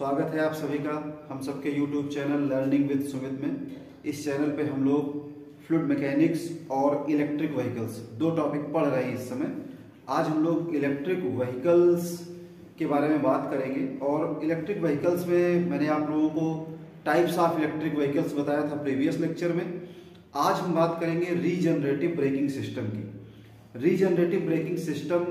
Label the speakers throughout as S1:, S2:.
S1: स्वागत है आप सभी का हम सबके YouTube channel learning with Sumit में। इस चैनल पे हम लोग फ्लूइड मैकेनिक्स और इलेक्ट्रिक व्हीकल्स दो टॉपिक पढ़ रहे हैं इस समय। आज हम लोग इलेक्ट्रिक व्हीकल्स के बारे में बात करेंगे और इलेक्ट्रिक व्हीकल्स में मैंने आप लोगों को टाइप्स ऑफ इलेक्ट्रिक व्हीकल्स बताया था प्रीवियस लेक्चर में। आज हम बात करेंगे रीजनरेटिव ब्रेकिंग सिस्टम की। रीजनरेटिव ब्रेकिंग सिस्टम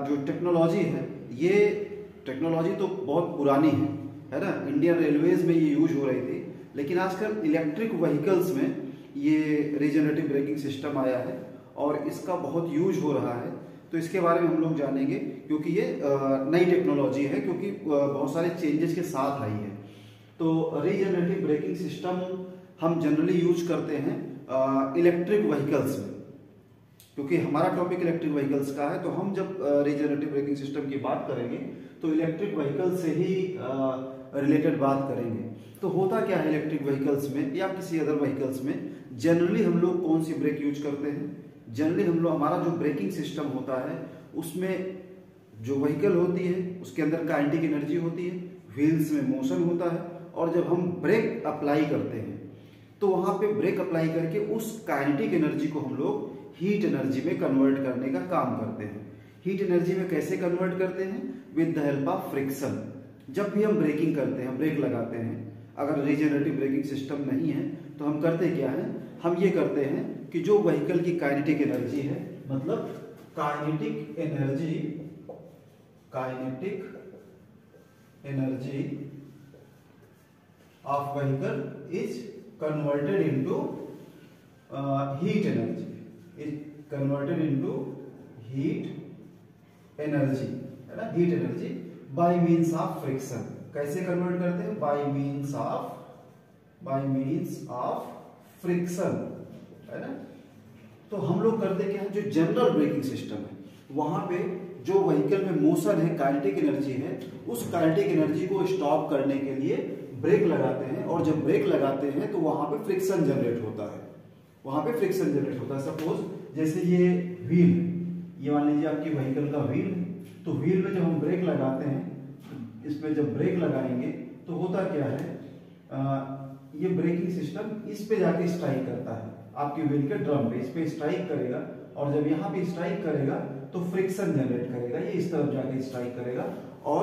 S1: जो टेक्नोलॉजी है, ये टेक्नोलॉजी तो बहुत पुरानी है ना। इंडियन रेलवेज में ये यूज हो रही थी, लेकिन आजकल इलेक्ट्रिक व्हीकल्स में ये रीजनरेटिव ब्रेकिंग सिस्टम आया है और इसका बहुत यूज हो रहा है। तो इसके बारे में हम लोग जानेंगे क्योंकि ये नई टेक्नोलॉजी है, क्योंकि बहुत सारे चेंजेस के साथ आई है। तो रीजनरेटिव ब्रेकिंग सिस्टम हम जनरली यूज करते हैं इलेक्ट्रिक व्हीकल्स में, क्योंकि हमारा टॉपिक इलेक्ट्रिक व्हीकल्स का है। तो हम जब रीजनरेटिव ब्रेकिंग सिस्टम की बात करेंगे तो इलेक्ट्रिक व्हीकल से ही रिलेटेड बात करेंगे। तो होता क्या है इलेक्ट्रिक व्हीकल्स में या किसी अदर व्हीकल्स में, जनरली हम लोग कौन सी ब्रेक यूज करते हैं। जनरली हम लोग हमारा जो ब्रेकिंग सिस्टम होता है उसमें जो व्हीकल होती है उसके अंदर काइनेटिक एनर्जी होती है, व्हील्स में मोशन होता है, और जब हम ब्रेक अप्लाई करते हैं तो वहां पे ब्रेक अप्लाई करके उस काइनेटिक एनर्जी को हम लोग हीट एनर्जी में कन्वर्ट करने का काम करते हैं। हीट एनर्जी में कैसे कन्वर्ट करते हैं? With the help of friction. जब भी हम ब्रेकिंग करते हैं, ब्रेक लगाते हैं, अगर रीजनरेटिव ब्रेकिंग सिस्टम नहीं है तो हम करते क्या है, हम ये करते हैं कि जो व्हीकल की काइनेटिक एनर्जी है, मतलब kinetic energy of vehicle is converted into heat energy, है ना, heat energy by means of friction. कैसे कन्वर्ट करते हैं? बाय मीन्स ऑफ फ्रिक्शन, है ना। तो हम लोग करते क्या है, जो जनरल ब्रेकिंग सिस्टम है वहां पे जो व्हीकल में मोशन है, काइनेटिक एनर्जी है, उस काइनेटिक एनर्जी को स्टॉप करने के लिए ब्रेक लगाते हैं। और जब ब्रेक लगाते हैं तो वहां पे फ्रिक्शन जनरेट होता है। सपोज जैसे ये व्हील, ये मान लीजिए आपकी व्हीकल का व्हील है, तो व्हील में जब हम ब्रेक लगाते हैं, इसमें जब ब्रेक लगाएंगे तो होता क्या है, ये ब्रेकिंग सिस्टम इस पे जाके स्ट्राइक करता है, आपके व्हील के ड्रम पे, इस पे स्ट्राइक करेगा, और जब यहाँ पे स्ट्राइक करेगा तो फ्रिक्शन जनरेट करेगा, ये इस तरफ जाके स्ट्राइक करेगा और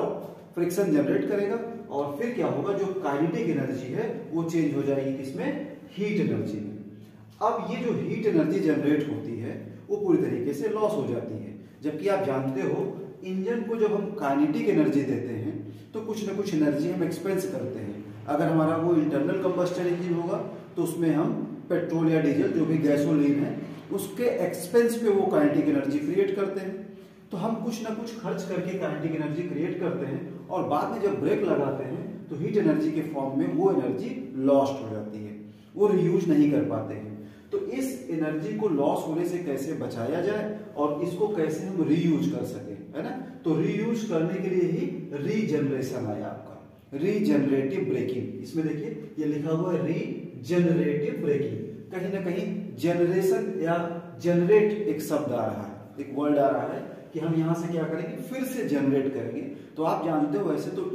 S1: फ्रिक्शन जनरेट करेगा। और फिर क्या होगा, जो काइनेटिक एनर्जी है वो चेंज हो जाएगी किसमें? हीट एनर्जी में। अब ये जो हीट एनर्जी जनरेट होती है वो पूरी तरीके से लॉस हो जाती है। जबकि आप जानते हो इंजन को जब हम काइनेटिक एनर्जी देते हैं तो कुछ ना कुछ एनर्जी हम एक्सपेंस करते हैं। अगर हमारा वो इंटरनल कंबस्टर इंजन होगा तो उसमें हम पेट्रोल या डीजल, जो भी गैसोलीन है, उसके एक्सपेंस पे वो काइनेटिक एनर्जी क्रिएट करते हैं। तो हम कुछ ना कुछ खर्च करके काइनेटिक एनर्जी क्रिएट करते हैं और बाद में जब ब्रेक लगाते हैं तो हीट एनर्जी के फॉर्म में वो एनर्जी लॉस्ट हो जाती है, वो रीयूज नहीं कर पाते हैं। तो इस एनर्जी को लॉस होने से कैसे बचाया जाए और इसको कैसे हम रीयूज कर सके, है ना। तो रीयूज करने के लिए ही रीजनरेशन आया आपका, रीजनरेटिव ब्रेकिंग। इसमें देखिए ये लिखा हुआ है रीजनरेटिव ब्रेकिंग। कहीं ना कहीं जनरेशन या जनरेट एक शब्द आ रहा है, एक वर्ड आ रहा है कि हम यहां से क्या करेंगे, फिर से जनरेट करेंगे। तो आप जानते हो वैसे तो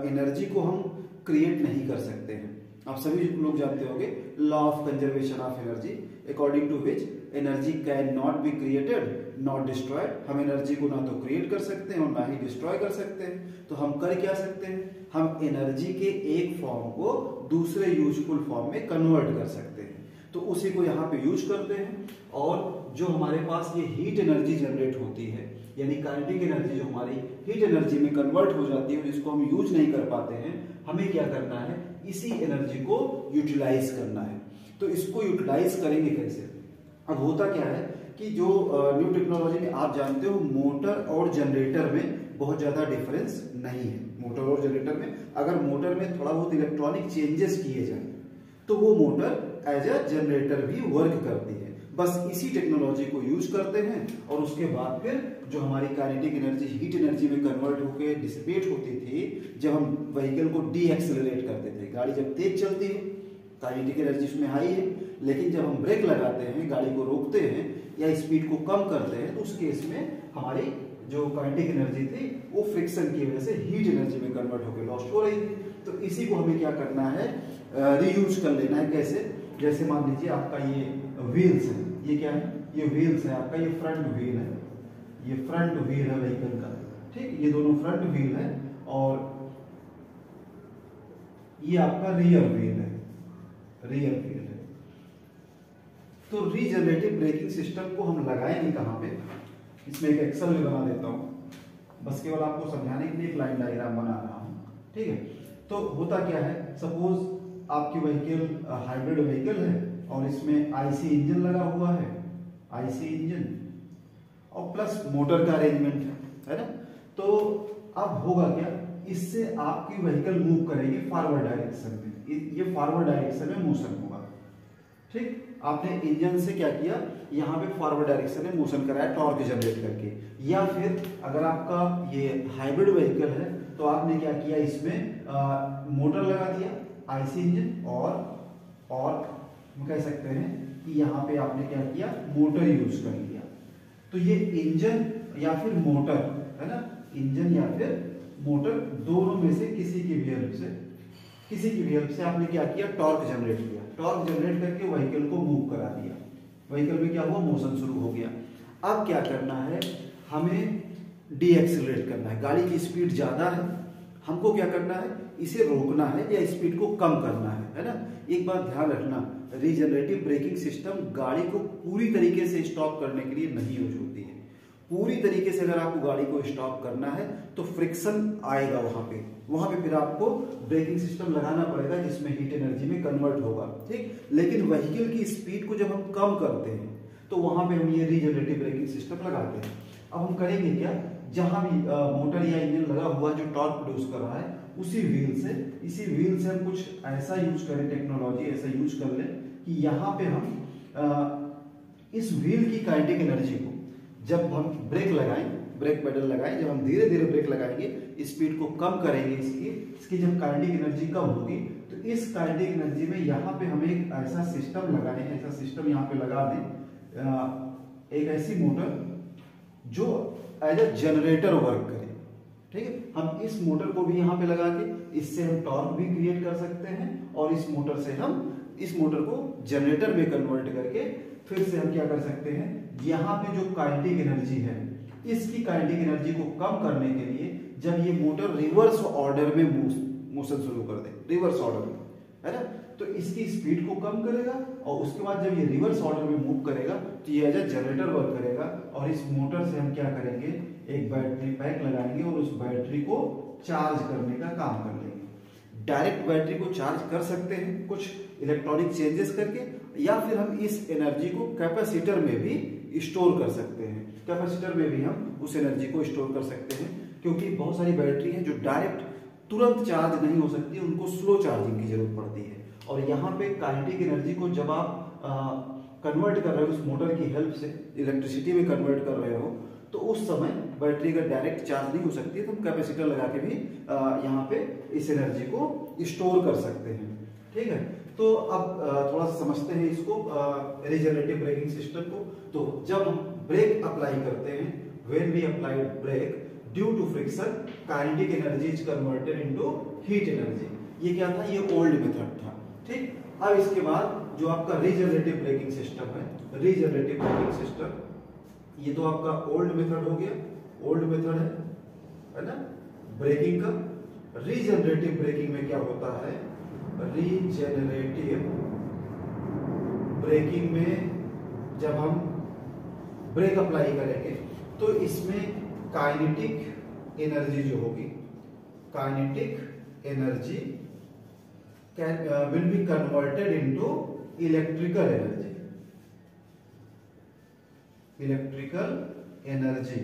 S1: एनर्जी को हम क्रिएट नहीं कर सकते हैं। आप सभी लोग जानते होंगे law of conservation of energy, according to which energy can not be created not destroyed. हम एनर्जी को ना तो क्रिएट कर सकते हैं और ना ही डिस्ट्रॉय कर सकते हैं। तो हम कर क्या सकते हैं, हम एनर्जी के एक फॉर्म को दूसरे यूजफुल फॉर्म में कन्वर्ट कर सकते हैं। तो उसी को यहाँ पे यूज करते हैं। और जो हमारे पास ये हीट एनर्जी जनरेट होती है, यानी काइनेटिक एनर्जी जो हमारी हीट एनर्जी में कन्वर्ट हो जाती है, जिसको हम यूज नहीं कर पाते हैं, हमें क्या करना है, इसी एनर्जी को यूटिलाइज करना है। तो इसको यूटिलाइज करेंगे कैसे? अब होता क्या है कि जो न्यू टेक्नोलॉजी में आप जानते हो मोटर और जनरेटर में बहुत ज्यादा डिफरेंस नहीं है। मोटर और जनरेटर में अगर मोटर में थोड़ा बहुत इलेक्ट्रॉनिक चेंजेस किए जाए तो वो मोटर एज अ जनरेटर भी वर्क करती है। बस इसी टेक्नोलॉजी को यूज करते हैं और उसके बाद फिर जो हमारी काइनेटिक एनर्जी हीट एनर्जी में कन्वर्ट होकर डिसिपेट होती थी, जब हम व्हीकल को डी एक्सेलरेट करते थे, गाड़ी जब तेज चलती है काइनेटिक एनर्जी उसमें हाई है, लेकिन जब हम ब्रेक लगाते हैं, गाड़ी को रोकते हैं या स्पीड को कम करते हैं, तो उस केस में हमारी जो काइनेटिक एनर्जी थी वो फ्रिक्शन की वजह से हीट एनर्जी में कन्वर्ट होकर लॉस्ट हो रही थी। तो इसी को हमें क्या करना है, रीयूज कर लेना है। कैसे? जैसे मान लीजिए आपका ये व्हील्स है, ये क्या है, ये व्हील्स है आपका, ये फ्रंट व्हील है, ये फ्रंट व्हील है व्हीकल का, ठीक, ये दोनों फ्रंट व्हील है और ये आपका रियर व्हील है, रियर व्हील है। तो रीजनरेटिव ब्रेकिंग सिस्टम को हम लगाएंगे कहां पे, इसमें एक एक्सेल में बना देता हूं, बस केवल आपको समझाने के लिए एक लाइन डायग्राम बना रहा हूं, ठीक है। तो होता क्या है, सपोज आपकी व्हीकल हाइब्रिड व्हीकल है और इसमें आईसी इंजन लगा हुआ है, आईसी इंजन और प्लस मोटर का अरेंजमेंट है ना। तो अब होगा क्या, इससे आपकी व्हीकल मूव करेगी फॉरवर्ड डायरेक्शन में, ये फॉरवर्ड डायरेक्शन में मोशन होगा, ठीक। आपने इंजन से क्या किया, यहाँ पे फॉरवर्ड डायरेक्शन में मोशन कराया टॉर्क जनरेट करके। या फिर अगर आपका ये हाइब्रिड व्हीकल है तो आपने क्या किया, इसमें मोटर लगा दिया आईसी इंजन और हम कह सकते हैं कि यहाँ पे आपने क्या किया, मोटर यूज कर लिया। तो ये इंजन या फिर मोटर है ना, इंजन या फिर मोटर दोनों में से किसी की भी हेल्प से आपने क्या किया, टॉर्क जनरेट किया। टॉर्क जनरेट करके व्हीकल को मूव करा दिया, व्हीकल में क्या हुआ, मोशन शुरू हो गया। अब क्या करना है, हमें डीएक्सेलरेट करना है। गाड़ी की स्पीड ज्यादा है, हमको क्या करना है, इसे रोकना है या स्पीड को कम करना है ना। एक बात ध्यान रखना, रीजनरेटिव ब्रेकिंग सिस्टम गाड़ी को पूरी तरीके से स्टॉप करने के लिए नहीं यूज होती है। पूरी तरीके से अगर आपको गाड़ी को स्टॉप करना है तो फ्रिक्शन आएगा वहां पे फिर आपको ब्रेकिंग सिस्टम लगाना पड़ेगा जिसमें हीट एनर्जी में कन्वर्ट होगा, ठीक। लेकिन व्हीकल की स्पीड को जब हम कम करते हैं तो वहां पे हम ये रीजनरेटिव ब्रेकिंग सिस्टम लगाते हैं। अब हम करेंगे क्या, जहां भी मोटर या इंजन लगा हुआ जो टॉर्क प्रोड्यूस कर रहा है, इसी व्हील से हम कुछ ऐसा यूज करें, टेक्नोलॉजी ऐसा यूज कर लें कि यहाँ पे हम इस व्हील की काइनेटिक एनर्जी को जब हम ब्रेक लगाएं, ब्रेक पेडल लगाएं, जब हम धीरे धीरे ब्रेक लगाएंगे, स्पीड को कम करेंगे, इसकी जब काइनेटिक एनर्जी कम होगी तो इस काइनेटिक एनर्जी में यहाँ पे हम एक ऐसा सिस्टम लगाएं, ऐसा सिस्टम यहाँ पे लगा दें, एक ऐसी मोटर जो एज ए जनरेटर वर्क करे, ठीक है। हम इस मोटर को भी यहाँ पे लगा के इससे हम टॉर्क भी क्रिएट कर सकते हैं और इस मोटर से हम इस मोटर को जनरेटर में कन्वर्ट करके फिर से हम क्या कर सकते हैं, यहाँ पे जो काइनेटिक एनर्जी है इसकी काइनेटिक एनर्जी को कम करने के लिए जब ये मोटर रिवर्स ऑर्डर में मोशन शुरू कर दे, रिवर्स ऑर्डर में, है ना, तो इसकी स्पीड को कम करेगा और उसके बाद जब ये रिवर्स ऑर्डर में मूव करेगा तो ये एज ए जनरेटर वर्क करेगा और इस मोटर से हम क्या करेंगे, एक बैटरी पैक लगाएंगे और उस बैटरी को चार्ज करने का काम कर लेंगे। डायरेक्ट बैटरी को चार्ज कर सकते हैं कुछ इलेक्ट्रॉनिक चेंजेस करके, या फिर हम इस एनर्जी को कैपेसिटर में भी स्टोर कर सकते हैं। कैपेसिटर में भी हम उस एनर्जी को स्टोर कर सकते हैं, क्योंकि बहुत सारी बैटरी हैं जो डायरेक्ट तुरंत चार्ज नहीं हो सकती, उनको स्लो चार्जिंग की जरूरत पड़ती है। और यहाँ पे काइनेटिक एनर्जी को जब आप कन्वर्ट कर रहे हो उस मोटर की हेल्प से, इलेक्ट्रिसिटी में कन्वर्ट कर रहे हो, तो उस समय बैटरी अगर डायरेक्ट चार्ज नहीं हो सकती है तो हम कैपेसिटर लगा के भी यहाँ पे इस एनर्जी को स्टोर कर सकते हैं, ठीक है। तो अब थोड़ा सा समझते हैं इसको, रीजनरेटिव ब्रेकिंग सिस्टम को। तो जब हम ब्रेक अप्लाई करते हैं, when we apply brake due to friction kinetic energy is converted into heat energy. ये क्या था, ये ओल्ड मेथड था, ठीक। अब इसके बाद जो आपका रीजनरेटिव ब्रेकिंग सिस्टम है, रीजनरेटिव ब्रेकिंग सिस्टम, ये तो आपका ओल्ड मेथड हो गया, ओल्ड मेथड है ना ब्रेकिंग का। रीजनरेटिव ब्रेकिंग में क्या होता है, रीजनरेटिव ब्रेकिंग में जब हम ब्रेक अप्लाई करेंगे तो इसमें काइनेटिक एनर्जी जो होगी, kinetic energy will be converted into electrical energy, electrical energy.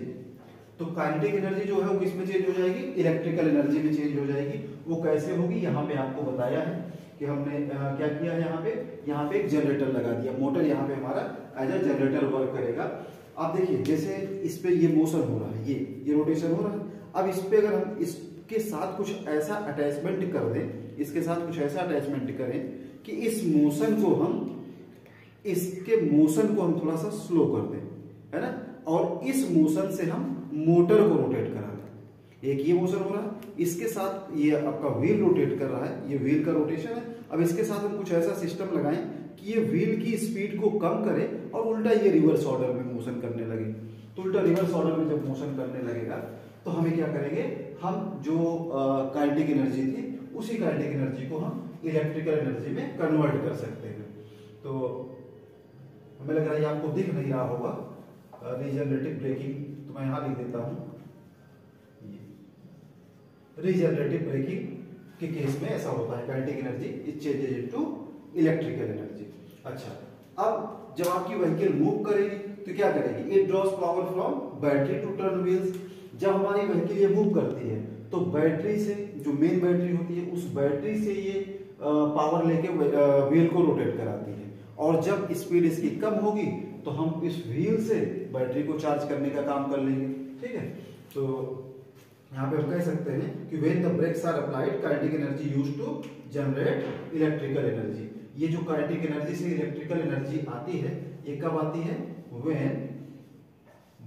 S1: तो काइनेटिक एनर्जी जो है वो किस में चेंज हो जाएगी, इलेक्ट्रिकल एनर्जी में चेंज हो जाएगी। वो कैसे होगी, यहाँ पे आपको बताया है कि हमने क्या किया है, यहाँ पे एक जनरेटर लगा दिया, मोटर यहाँ पे हमारा एज ए जनरेटर वर्क करेगा। आप देखिए जैसे इस पे ये मोशन हो रहा है, ये रोटेशन हो रहा है। अब इस पे अगर हम इसके साथ कुछ ऐसा अटैचमेंट कर दें, इसके साथ कुछ ऐसा अटैचमेंट करें कि इस मोशन को हम, इसके मोशन को हम थोड़ा सा स्लो कर दें, है ना, और इस मोशन से हम मोटर को रोटेट करा रहे हैं। एक ये मोशन हो रहा है, इसके साथ ये आपका व्हील रोटेट कर रहा है, ये व्हील का रोटेशन है। अब इसके साथ हम कुछ ऐसा सिस्टम लगाएं कि ये व्हील की स्पीड को कम करे और उल्टा ये रिवर्स ऑर्डर में मोशन करने लगे। तो उल्टा रिवर्स ऑर्डर में जब मोशन करने लगेगा तो हमें क्या करेंगे, हम जो काइनेटिक एनर्जी थी उसी काइनेटिक एनर्जी को हम इलेक्ट्रिकल एनर्जी में कन्वर्ट कर सकते हैं। तो हमें लग रहा है आपको दिख नहीं रहा होगा रीजनरेटिव ब्रेकिंग, तो मैं यहां लिख देता हूं। रीजनरेटिव ब्रेकिंग के केस में ऐसा होता है, kinetic energy is changes into electrical energy. अच्छा, अब जब आपकी व्हीकल मूव करेगी तो क्या करेगी, it draws power from battery to turn wheels. जब हमारी व्हीकल ये मूव करती है तो बैटरी से, जो मेन बैटरी होती है, उस बैटरी से ये पावर लेके व्हील को रोटेट कराती है। और जब स्पीड इसकी कम होगी तो हम इस व्हील से बैटरी को चार्ज करने का काम कर लेंगे। ठीक है, तो यहाँ पे हम कह सकते हैं कि when the brakes are applied kinetic energy used to generate electrical energy. ये जो काइनेटिक एनर्जी से इलेक्ट्रिकल एनर्जी आती है, ये कब आती है, when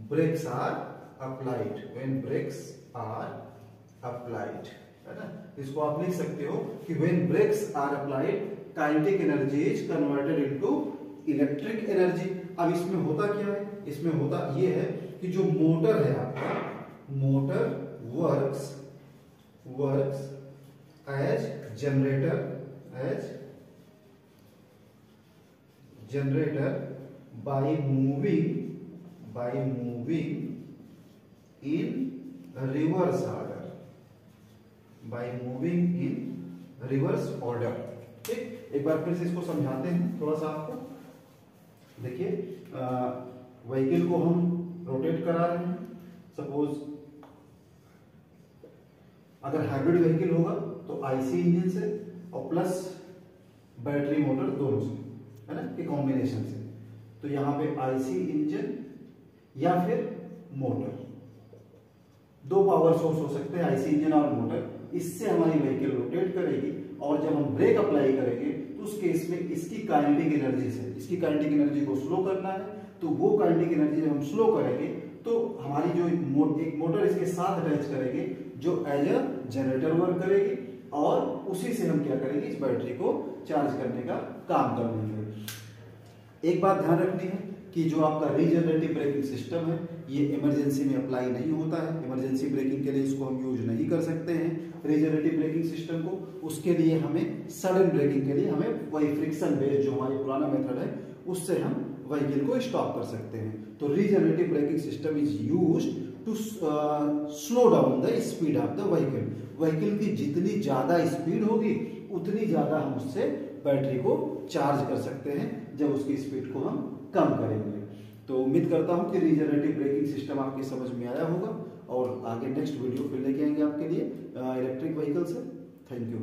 S1: brakes are applied, when brakes are applied, है ना। इसको आप लिख सकते हो कि when brakes are applied kinetic energy is converted into electric energy. अब इसमें होता क्या है, इसमें होता ये है कि जो मोटर है आपका, motor works as generator by moving in reverse order। ठीक, एक बार फिर से इसको समझाते हैं थोड़ा सा आपको। देखिए, व्हीकल को हम रोटेट करा रहे हैं। सपोज अगर हाइब्रिड व्हीकल होगा तो आईसी इंजन से और प्लस बैटरी मोटर दोनों से, है ना, के कॉम्बिनेशन से। तो यहाँ पे आईसी इंजन या फिर मोटर, दो पावर सोर्स हो सकते हैं, आईसी इंजन और मोटर। इससे हमारी व्हीकल रोटेट करेगी और जब हम ब्रेक अप्लाई करेंगे तो उस केस में इसकी काइनेटिक एनर्जी से, इसकी काइनेटिक एनर्जी को स्लो करना है। तो वो काइनेटिक एनर्जी जब हम स्लो करेंगे तो हमारी जो एक मोटर इसके साथ अटैच करेंगे जो एज अ जनरेटर वर्क करेगी और उसी से हम क्या करेंगे, इस बैटरी को चार्ज करने का काम कर लेंगे। एक बात ध्यान रखनी है कि जो आपका रीजनरेटिव ब्रेकिंग सिस्टम है ये इमरजेंसी में अप्लाई नहीं होता है। इमरजेंसी ब्रेकिंग के लिए इसको हम यूज नहीं कर सकते हैं रीजनरेटिव ब्रेकिंग सिस्टम को। उसके लिए हमें सडन ब्रेकिंग के लिए हमें वही फ्रिक्शन बेस्ड जो हमारी पुराना मेथड है उससे हम व्हीकल को स्टॉप कर सकते हैं। तो regenerative braking system is used to slow down the speed of the vehicle. Vehicle की जितनी ज्यादा स्पीड होगी उतनी ज्यादा हम उससे बैटरी को चार्ज कर सकते हैं जब उसकी स्पीड को हम कम करेंगे। तो उम्मीद करता हूं कि रीजनरेटिव ब्रेकिंग सिस्टम आपकी समझ में आया होगा और आगे नेक्स्ट वीडियो फिर लेके आएंगे आपके लिए इलेक्ट्रिक व्हीकल से। Thank you.